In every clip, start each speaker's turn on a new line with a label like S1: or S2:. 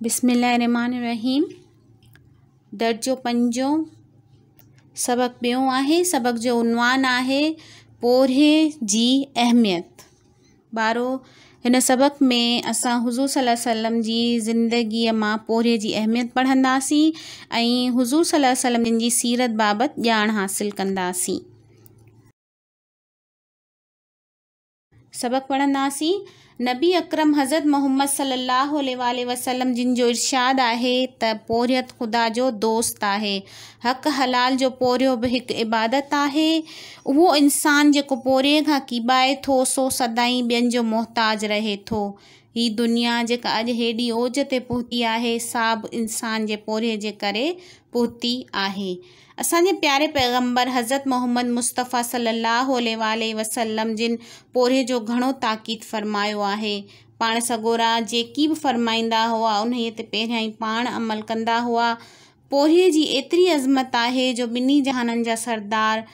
S1: बिस्मिल्लाहिर्रहमानिर्रहीम। दर्जो पंजो सबक ॿियों आहे। सबक जो उनवान आहे पोरिहे जी अहमियत। ॿारो हिन सबक में असां हुज़ूर सल्लल्लाहु अलैहि वसल्लम जी ज़िंदगीअ मां पोरिहे जी अहमियत पढ़ंदासीं ऐं हुज़ूर सल्लल्लाहु अलैहि वसल्लम जी सीरत बाबति ॼाण हासिल कंदासीं। सबक पढ़ंदासीं। नबी अकरम हज़रत मोहम्मद सल्लल्लाहु अलैहि वसल्लम जिन जो इरशाद आहे त पोरियत ख़ुदा जो दोस्त आहे। हक़ हलाल जो पोरियो बि हिकु इबादत आहे। उहो इंसान जेको पोरिये खां कीॿाए थो सो सदाईं ॿियनि जो मोहताज रहे थो। ही दुनिया जेका अॼु हेॾी ओज ते पहुती आहे सा बि इंसान जे पोरिये जे करे पहुती आहे। असांजे प्यारे पैगम्बर हज़रत मोहम्मद मुस्तफ़ा सल्लल्लाहु अलैहि वसल्लम जिन पोरिये जो घणो ताक़ीद फ़रमायो आहे। पाण सॻोरा जेकी बि फ़रमाईंदा हुआ उन ते पहिरियां ई पाण अमल कंदा हुआ। पोरिये जी एतिरी अज़मत आहे जो ॿिन्ही जहाननि जा सरदार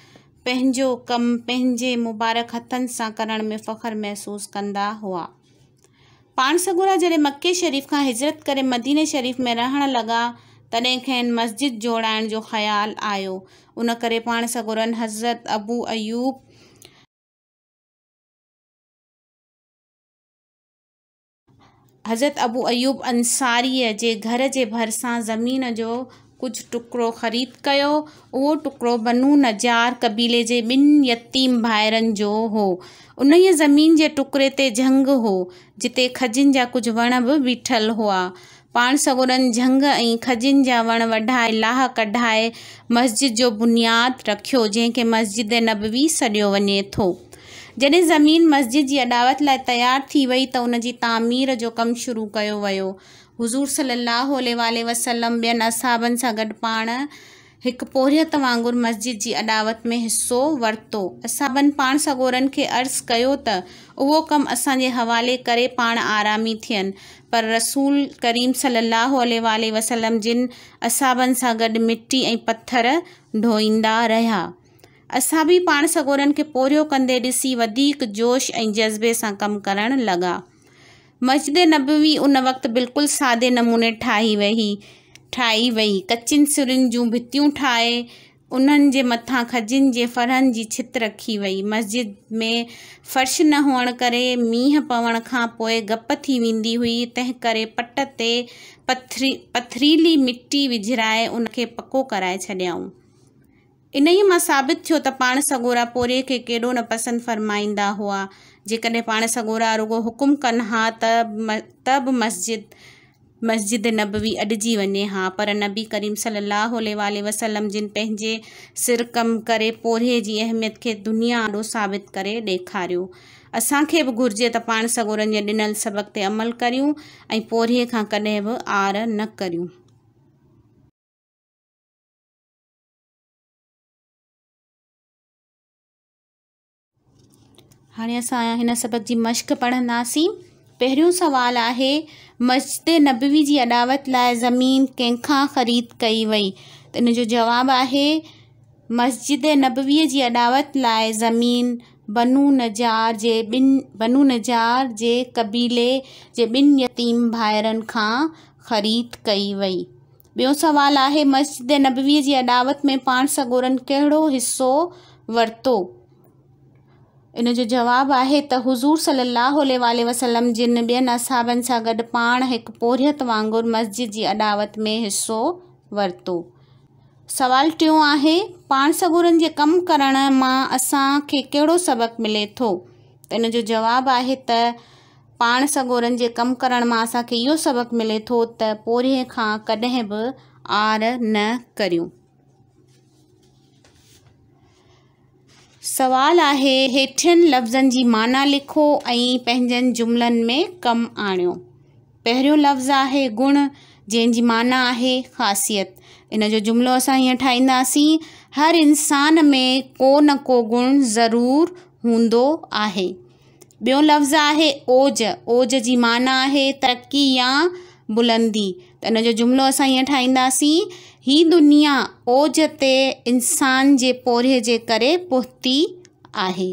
S1: पंहिंजो कमु पंहिंजे मुबारक हथनि सां करण में फ़ख़्रु महसूस कंदा हुआ। पाण सॻोरा जॾहिं मके शरीफ़ खां हिजरत करे मदीने शरीफ़ में रहण लॻा तॾहिं खेनि मस्जिद जोड़ाइण जो ख़्यालु आयो। उन करे पाण सॻोरनि हज़रत अबू अयूब अंसारीअ जे घर जे भरिसां ज़मीन जो कुझु टुकड़ो ख़रीद कयो। उहो टुकड़ो बनु नजार कबीले जे 2 यतीम भाइरनि जो हो। उन ज़मीन जे टुकड़े ते झंग हो जिते खजिन जा कुझु वण बि बीठल हुआ। पाण सॻोरनि झंग ऐं खजिन जा वण वढाए लाह कढाए मस्जिद जो बुनियाद रखियो जंहिंखे मस्जिद नबवी सॾियो वञे थो। जॾहिं ज़मीन मस्जिद जी अॾावत लाइ तयारु थी वई त उन जी तामीर जो कमु शुरू कयो वियो। हुज़ूर सल्लल्लाहु अलैहि वसल्लम ॿियनि असहाबनि सां गॾु पाण हिकु पोरियत वांगुरु मस्जिद जी अॾावत में हिसो वरितो। असहाबनि पाण सॻोरनि खे अर्ज़ु कयो त उहो कमु असांजे हवाले करे पाण आरामी थियनि, पर रसूल करीम सल्लल्लाहु अलैहि वसल्लम जिन असहाबनि सां गॾु मिटी ऐं पथर ढोईंदा रहिया। असहाबी पाण सॻोरनि खे पोरियो कंदे ॾिसी वधीक जोश ऐं जज़्बे सां कमु करणु लॻा। मस्जिद नबवी उन वक़्तु बिल्कुलु सादे नमूने ठाही वई। कचिन सिरुनि जूं भितियूं ठाहे उन्हनि जे मथां खजिन जे फरहनि जी छित रखी वई। मस्जिद में फ़र्श न हुअण करे मींहं पवण खां पोइ गप थी वेंदी हुई, तंहिं करे पट ते पथरीली मिटी विझराए उनखे पको कराए छॾियाऊं। इन ई मां साबित थियो त पाण सॻोरा पोरिये खे केॾो न पसंदि फ़रमाईंदा हुआ। जेकॾहिं पाण सॻोरा रुॻो हुकुम कनि हा त बि मस्जिद नबवी अॾिजी वञे हा, पर नबी करीम सल्लल्लाहु अलैहि वसल्लम जिन पंहिंजे सिर कमु करे पोरिये जी अहमियत खे दुनिया ॾो साबित करे ॾेखारियो। असांखे बि घुरिजे त पाण सॻोरनि जे ॾिनल सबक़ ते अमल करियूं ऐं पोरिये खां कॾहिं बि आर न करियूं। हाणे असां हिन सबक जी मश्क पढ़ंदासीं। पहिरियों सुवालु आहे मस्जिद नबवी जी अॾावत लाइ ज़मीन कंहिंखां ख़रीद कई वई? त इन जो जवाबु आहे मस्जिद नबवीअ जी अॾावत लाइ ज़मीन बनु नजार जे कबीले जे 2 यतीम भाइरनि खां ख़रीद कई वई। ॿियो सुवालु आहे मस्जिद नबवीअ जी अॾावत में पाण सॻोरनि कहिड़ो हिसो वरितो? इन जो जवाबु आहे त हुज़ूर सल्लल्लाहु अलैहि वसल्लम जिन ॿियनि असहाबनि सां गॾु पाण हिकु पोरियत वांगुरु मस्जिद जी अॾावत में हिसो वरितो। सुवालु टियों आहे पाण सॻोरनि जे कमु करण मां असांखे कहिड़ो सबक़ मिले थो? त इन जो जवाबु आहे त पाण सॻोरनि जे कमु करण मां असांखे इहो सबक़ मिले थो त पोरिये खां कॾहिं बि आर न करियूं। सुवालु आहे हेठियनि लफ़्ज़नि जी माना लिखो ऐं पंहिंजनि जुमलनि में कमु आणियो। पहिरियों लफ़्ज़ आहे गुण जंहिंजी माना आहे ख़ासियत। इन जो जुमिलो असां हीअं ठाहींदासीं हर इंसान में को न को गुण ज़रूरु हूंदो आहे। ॿियो लफ़्ज़ आहे ओज जी माना आहे तरक़ी या बुलंदी। त इन जो जुमिलो असां हीअं ठाहींदासीं ही दुनिया ओज ते इंसान जे पोरिये जे करे पहुती आहे।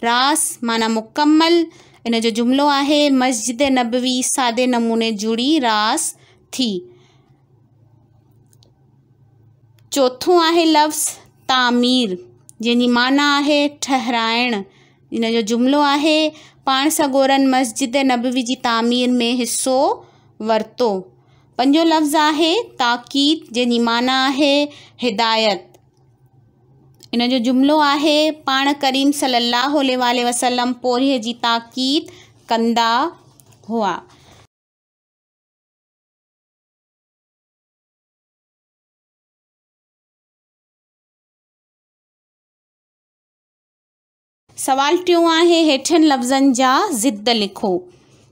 S1: रास माना मुकम्मल। इन जो जुमिलो आहे मस्जिद नबवी सादे नमूने जुड़ी रास थी। चौथों आहे लफ़्ज़ तामीर, जंहिंजी माना आहे ठहिराइणु। इन जो जुमिलो आहे पाण सॻोरनि मस्जिद नबवी जी तामीर में हिसो वरितो। पंजो लफ़्ज़ आहे ताक़ीद, जंहिंजी माना आहे हिदायत। इन जो जुमिलो आहे पाण करीम सल्लल्लाहु अलैहि वसल्लम पोरीअ जी ताक़ीद कंदा हुआ। सवाल टियों आहे हेठियनि लफ़्ज़नि जा ज़िद लिखो।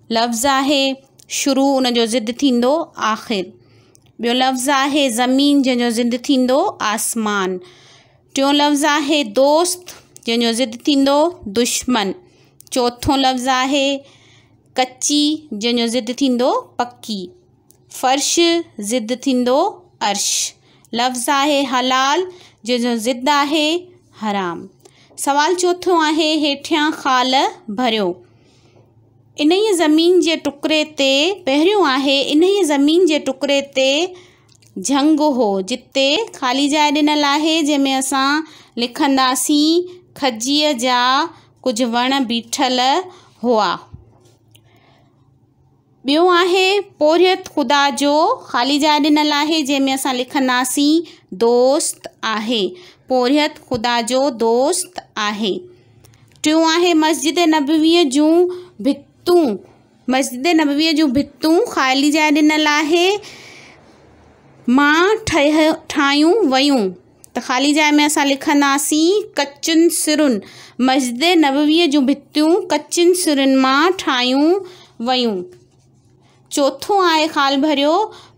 S1: लफ़्ज़ आहे शुरू, उन जो ज़िद थींदो आख़िर। ॿियो लफ़्ज़ आहे ज़मीन, जंहिंजो ज़िद थींदो आसमान। टियों लफ़्ज़ आहे दोस्त, जंहिंजो ज़िद थींदो दुश्मन। चौथों लफ़्ज़ आहे कच्ची, जंहिंजो ज़िद थींदो पकी। फ़र्श, ज़िद थींदो अर्श। लफ़्ज़ आहे हलाल, जंहिंजो ज़िद आहे हराम। सवाल चौथों आहे हेठियां ख़ाल भरियो। इन ई ज़मीन जे टुकड़े ते पहिरियों आहे इन ई ज़मीन जे टुकड़े ते झंग हो, जिते ख़ाली जाइ ॾिनल आहे, जंहिंमें असां लिखंदासीं खजीअ जा कुझु वण बीठल हुआ। ॿियो आहे पोरियत ख़ुदा जो, ख़ाली जाइ ॾिनल आहे, जंहिंमें असां लिखंदासीं दोस्त आहे। पोरियत ख़ुदा जो दोस्त आहे। टियों आहे मस्जिद नबवीअ जूं भितूं। मस्जिद नबवीअ जूं भितूं ख़ाली जाइ ॾिनल आहे, मां ठाहियूं वयूं, त ख़ाली जाइ में असां लिखंदासीं कचुनि सिरुनि। मस्जिद नबवीअ जूं भितियूं कचुनि सिरुनि मां ठाहियूं वयूं। चौथों आहे ख़ाल भरियो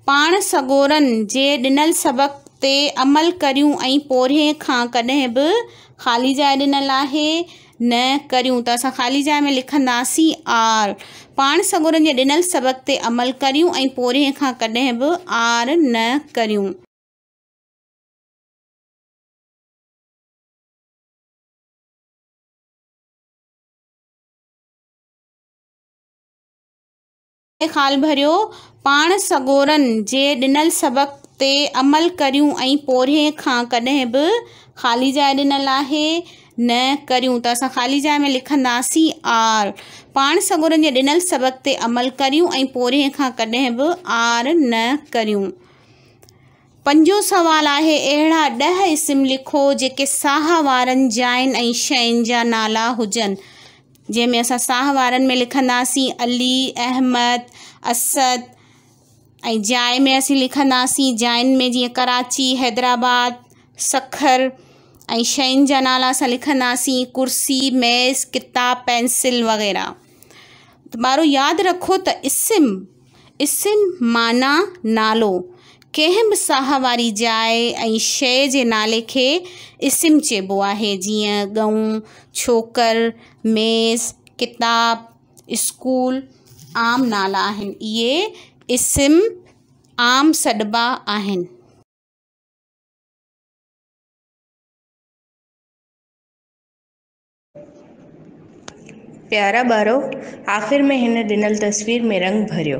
S1: पाण सॻोरनि जे ॾिनल सबक़ ते अमल करियूं ऐं पोरिएं खां कॾहिं बि ख़ाली जाइ ॾिनल आहे न करियूं, त असां ख़ाली जाइ में लिखंदासीं आर। पाण सॻोरनि जे ॾिनल सबक़ ते अमल करियूं ऐं पोरिएं खां कॾहिं बि आर न करियूं। ख़ाल भरियो पाण सॻोरनि जे ॾिनल सबक़ ते अमल करियूं ऐं पोरिएं खां कॾहिं बि ख़ाली जाइ ॾिनल आहे न करियूं, त असां ख़ाली जाइ में लिखंदासीं आर। पाण सॻोरनि जे ॾिनल सबक़ ते अमल करियूं ऐं पोरिएं खां कॾहिं बि आर न करियूं। पंजो सवाल आहे अहिड़ा 10 इस्म लिखो जेके साह वारनि जायुनि ऐं शयुनि जा नाला हुजनि, जंहिंमें असां साह वारनि में लिखंदासीं अली, अहमद, असद, ऐं जाइ में असीं लिखंदासीं जायुनि में जीअं कराची, हैदराबाद, सखर, ऐं शयुनि जा नाला असां लिखंदासीं कुर्सी, मेज़, किताब, पेंसिल वग़ैरह। त ॿारो यादि रखो त इस्म माना नालो। कंहिं बि साह वारी जाइ ऐं शइ जे नाले खे इस्म चइबो आहे, जीअं गऊं, छोकर, मेज़, किताब, स्कूल आम नाला आहिनि। इहे इस्म आम सॾिबा आहिनि।
S2: प्यारा ॿारो, आख़िर में हिन ॾिनल तस्वीर में रंग भरियो।